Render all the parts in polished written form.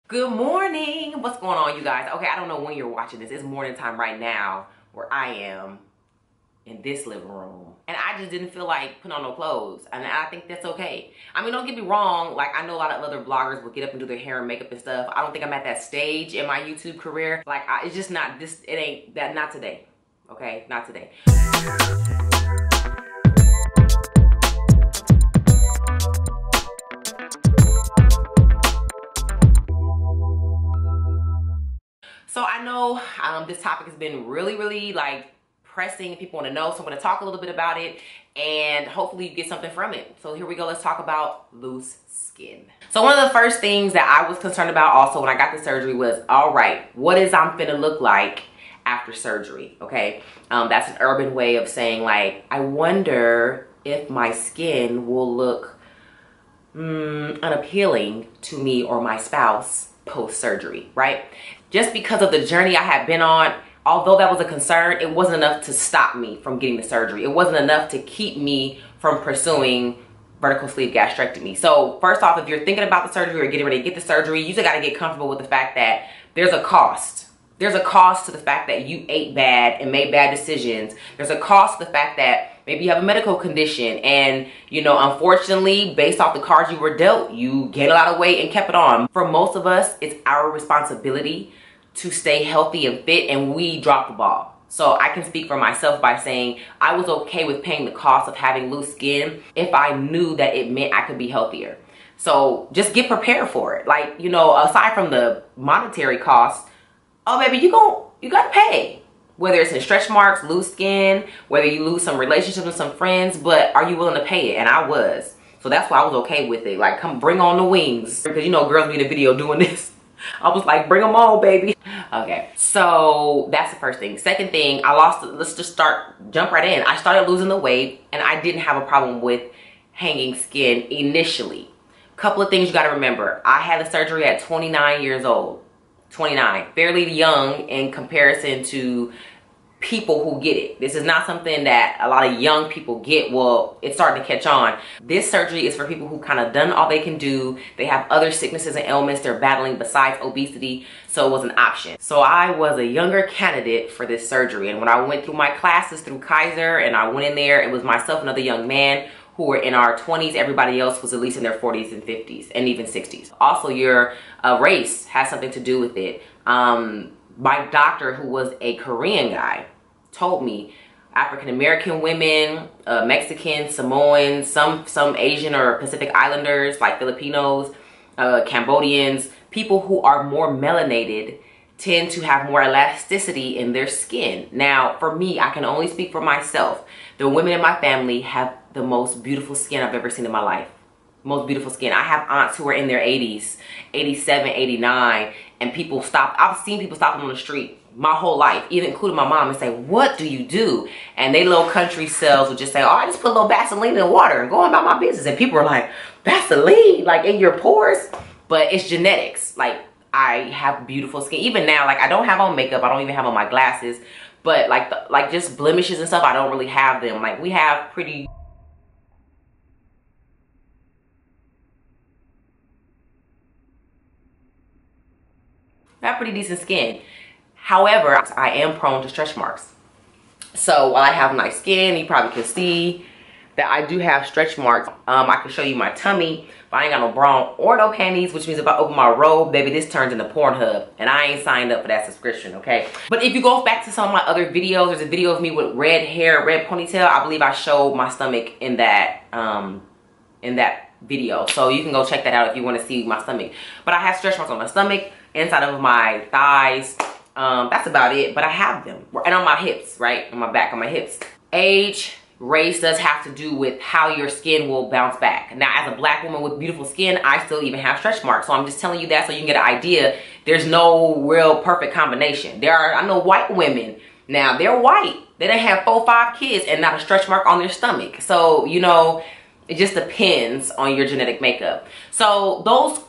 Good morning. What's going on, you guys? Okay, I don't know when you're watching this. It's morning time right now where I am in this living room. And I just didn't feel like putting on no clothes. And I think that's okay. I mean, don't get me wrong. Like, I know a lot of other bloggers will get up and do their hair and makeup and stuff. I don't think I'm at that stage in my YouTube career. Like, it's just not this. It ain't that. Not today. Okay, not today. So I know this topic has been really like pressing. People want to know, so I'm going to talk a little bit about it and hopefully you get something from it. So here we go. Let's talk about loose skin. So one of the first things that I was concerned about also when I got the surgery was, all right, what is I'm finna look like after surgery? Okay, that's an urban way of saying, like, I wonder if my skin will look unappealing to me or my spouse post-surgery, right? Just because of the journey I had been on, although that was a concern, it wasn't enough to stop me from getting the surgery. It wasn't enough to keep me from pursuing vertical sleeve gastrectomy. So first off, if you're thinking about the surgery or getting ready to get the surgery, you just got to get comfortable with the fact that there's a cost. There's a cost to the fact that you ate bad and made bad decisions. There's a cost to the fact that maybe you have a medical condition and, you know, unfortunately, based off the cards you were dealt, you gained a lot of weight and kept it on. For most of us, it's our responsibility to stay healthy and fit, and we dropped the ball. So I can speak for myself by saying I was okay with paying the cost of having loose skin if I knew that it meant I could be healthier. So just get prepared for it. Like, you know, aside from the monetary cost, oh baby, you gotta pay. Whether it's in stretch marks, loose skin, whether you lose some relationships with some friends, but are you willing to pay it? And I was. So that's why I was okay with it. Like, come bring on the wings. Because you know girls be in the video doing this. I was like, bring them on, baby. Okay, so that's the first thing. Second thing, let's just jump right in. I started losing the weight and I didn't have a problem with hanging skin initially. Couple of things you gotta remember. I had the surgery at 29 years old. 29, fairly young in comparison to people who get it. This is not something that a lot of young people get. Well, it's starting to catch on. This surgery is for people who kind of done all they can do. They have other sicknesses and ailments they're battling besides obesity, so it was an option. So I was a younger candidate for this surgery, and when I went through my classes through Kaiser and I went in there, it was myself and another young man who were in our 20s. Everybody else was at least in their 40s and 50s and even 60s. Also, your race has something to do with it. My doctor, who was a Korean guy, told me African-American women, Mexican, Samoans, some Asian or Pacific Islanders like Filipinos, Cambodians, people who are more melanated tend to have more elasticity in their skin. Now, for me, I can only speak for myself. The women in my family have the most beautiful skin I've ever seen in my life. Most beautiful skin. I have aunts who are in their 80s, 87, 89, and people stop. I've seen people stop them on the street my whole life, even including my mom, and say, what do you do? And they little country selves would just say, oh, I just put a little Vaseline in water and go about my business. And people are like, Vaseline, like in your pores? But it's genetics. Like, I have beautiful skin. Even now, like, I don't have on makeup. I don't even have on my glasses. But like just blemishes and stuff, I don't really have them. Like, we have pretty... pretty decent skin. However, I am prone to stretch marks. So while I have nice skin, you probably can see that I do have stretch marks. I can show you my tummy, but I ain't got no bra on or no panties, which means if I open my robe, baby, this turns into Pornhub, and I ain't signed up for that subscription, okay? But if you go back to some of my other videos, there's a video of me with red hair, red ponytail. I believe I showed my stomach in that video, so you can go check that out if you want to see my stomach. But I have stretch marks on my stomach, inside of my thighs. That's about it, but I have them. And on my hips, right? On my back, on my hips. Age, race does have to do with how your skin will bounce back. Now, as a black woman with beautiful skin, I still even have stretch marks. So I'm just telling you that so you can get an idea. There's no real perfect combination. I know white women, now they're white. They done have 4 or 5 kids and not a stretch mark on their stomach. So, you know, it just depends on your genetic makeup. So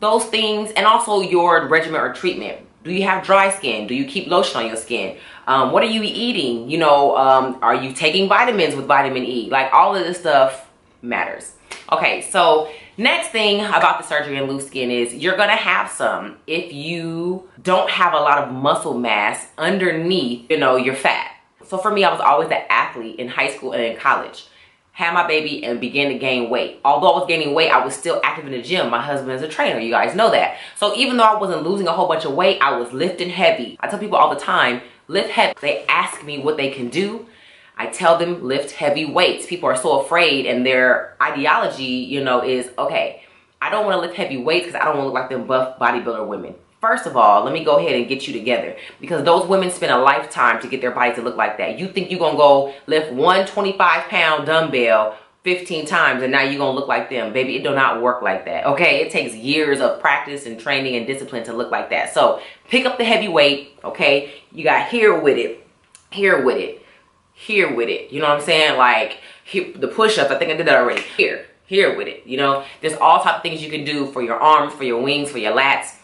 those things, and also your regimen or treatment. Do you have dry skin? Do you keep lotion on your skin? What are you eating? You know, are you taking vitamins with vitamin E? Like, all of this stuff matters. Okay, so Next thing about the surgery and loose skin is you're gonna have some if you don't have a lot of muscle mass underneath, you know, your fat. So for me, I was always an athlete in high school and in college. Had my baby and began to gain weight. Although I was gaining weight, I was still active in the gym. My husband is a trainer, you guys know that. So even though I wasn't losing a whole bunch of weight, I was lifting heavy. I tell people all the time, lift heavy. They ask me what they can do. I tell them lift heavy weights. People are so afraid, and their ideology, you know, is, okay, I don't want to lift heavy weights because I don't want to look like them buff bodybuilder women. First of all, let me go ahead and get you together, because those women spend a lifetime to get their body to look like that. You think you're going to go lift one 25-pound dumbbell 15 times and now you're going to look like them. Baby, it do not work like that, okay? It takes years of practice and training and discipline to look like that. So pick up the heavy weight, okay? You got here with it, here with it, here with it. You know what I'm saying? Like here, the push-ups, I think I did that already. Here with it, you know? There's all type of things you can do for your arms, for your wings, for your lats.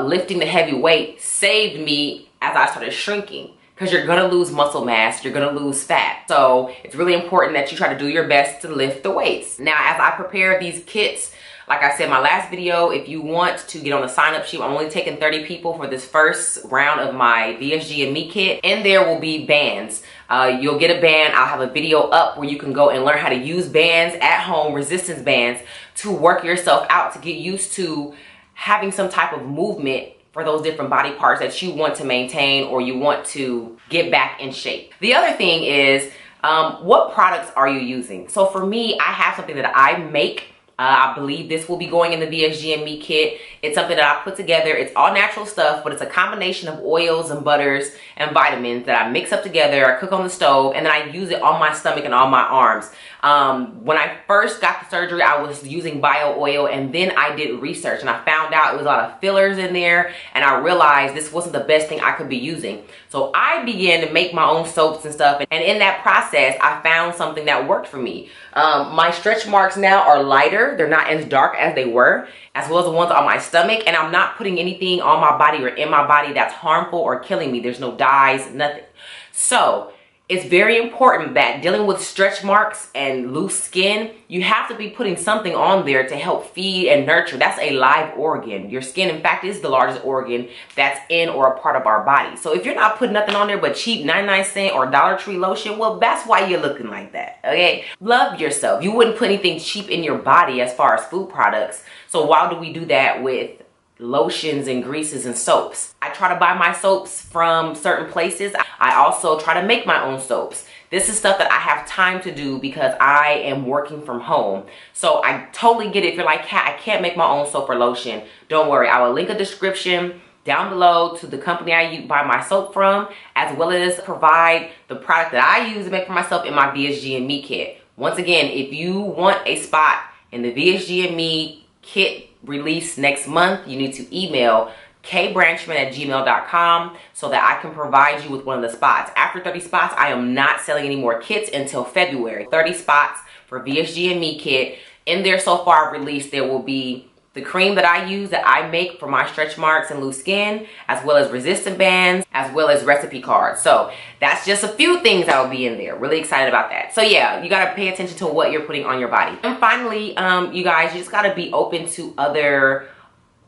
Lifting the heavy weight saved me as I started shrinking, because you're gonna lose muscle mass, you're gonna lose fat. So it's really important that you try to do your best to lift the weights. Now, as I prepare these kits, like I said in my last video, if you want to get on the sign up sheet, I'm only taking 30 people for this first round of my VSG and Me kit. And there will be bands. You'll get a band. I'll have a video up where you can go and learn how to use bands at home, resistance bands, to work yourself out, to get used to having some type of movement for those different body parts that you want to maintain or you want to get back in shape. The other thing is, what products are you using? So for me, I have something that I make. I believe this will be going in the VSG and Me kit. It's something that I put together. It's all natural stuff, but it's a combination of oils and butters and vitamins that I mix up together. I cook on the stove, and then I use it on my stomach and on my arms. When I first got the surgery, I was using bio oil, and then I did research and I found out it was a lot of fillers in there, and I realized this wasn't the best thing I could be using. So I began to make my own soaps and stuff, and in that process, I found something that worked for me. My stretch marks now are lighter. They're not as dark as they were, as well as the ones on my stomach, and I'm not putting anything on my body or in my body that's harmful or killing me. There's no dyes, nothing. So it's very important that dealing with stretch marks and loose skin, you have to be putting something on there to help feed and nurture. That's a live organ. Your skin, in fact, is the largest organ that's in or a part of our body. So if you're not putting nothing on there but cheap 99-cent or Dollar Tree lotion, well, that's why you're looking like that, okay? Love yourself. You wouldn't put anything cheap in your body as far as food products. So why do we do that with lotions and greases and soaps? I try to buy my soaps from certain places. I also try to make my own soaps. This is stuff that I have time to do because I am working from home. So I totally get it. If you're like, Kat, I can't make my own soap or lotion, don't worry. I will link a description down below to the company I buy my soap from, as well as provide the product that I use to make for myself in my VSG and Me kit. Once again, if you want a spot in the VSG and Me kit release next month, you need to email kbranchman@gmail.com so that I can provide you with one of the spots. After 30 spots, I am not selling any more kits until February. 30 spots for VSG and Me kit. In there so far released, there will be the cream that I use, that I make for my stretch marks and loose skin, as well as resistant bands, as well as recipe cards. So that's just a few things that will be in there. Really excited about that. So yeah, you gotta pay attention to what you're putting on your body. And finally, you guys, you just gotta be open to other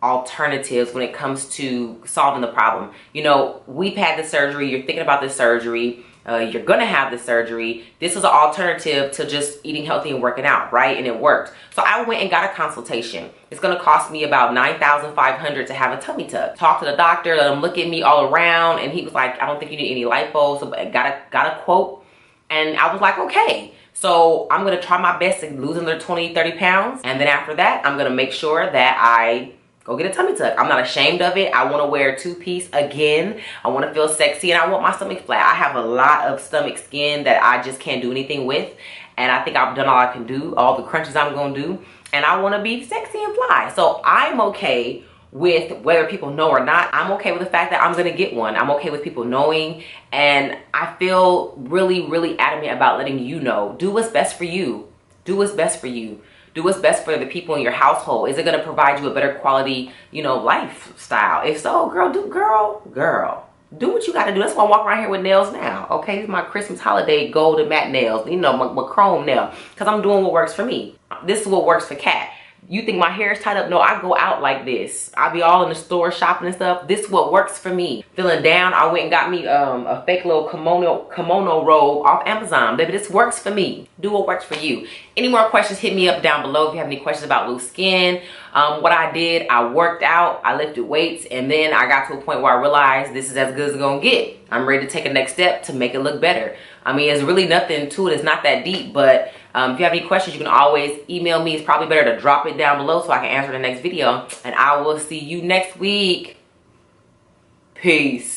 alternatives when it comes to solving the problem. You know, we've had the surgery, you're thinking about the surgery, you're gonna have the surgery. This is an alternative to just eating healthy and working out, right? And it worked. So I went and got a consultation. It's gonna cost me about $9,500 to have a tummy tuck. Talked to the doctor, let him look at me all around, and he was like, I don't think you need any lipo, so I got a quote. And I was like, okay. So I'm gonna try my best to lose another 20, 30 pounds. And then after that, I'm gonna make sure that I go get a tummy tuck. I'm not ashamed of it. I want to wear a two-piece again. I want to feel sexy, and I want my stomach flat. I have a lot of stomach skin that I just can't do anything with, and I think I've done all I can do, all the crunches I'm going to do, and I want to be sexy and fly. So I'm okay with whether people know or not. I'm okay with the fact that I'm going to get one. I'm okay with people knowing, and I feel really, really adamant about letting you know. Do what's best for you. Do what's best for you. Do what's best for the people in your household. Is it going to provide you a better quality, you know, lifestyle? If so, girl, do what you got to do. That's why I walk around here with nails now. Okay, this is my Christmas holiday gold and matte nails. You know, my chrome nail, because I'm doing what works for me. This is what works for Kat. You think my hair is tied up? No, I go out like this. I be all in the store shopping and stuff. This is what works for me. Feeling down, I went and got me a fake little kimono robe off Amazon. Baby, this works for me. Do what works for you. Any more questions, hit me up down below if you have any questions about loose skin. What I did, I worked out, I lifted weights, and then I got to a point where I realized this is as good as it's gonna get. I'm ready to take a next step to make it look better. I mean, it's really nothing to it. It's not that deep, but if you have any questions, you can always email me. It's probably better to drop it down below so I can answer the next video. And I will see you next week. Peace.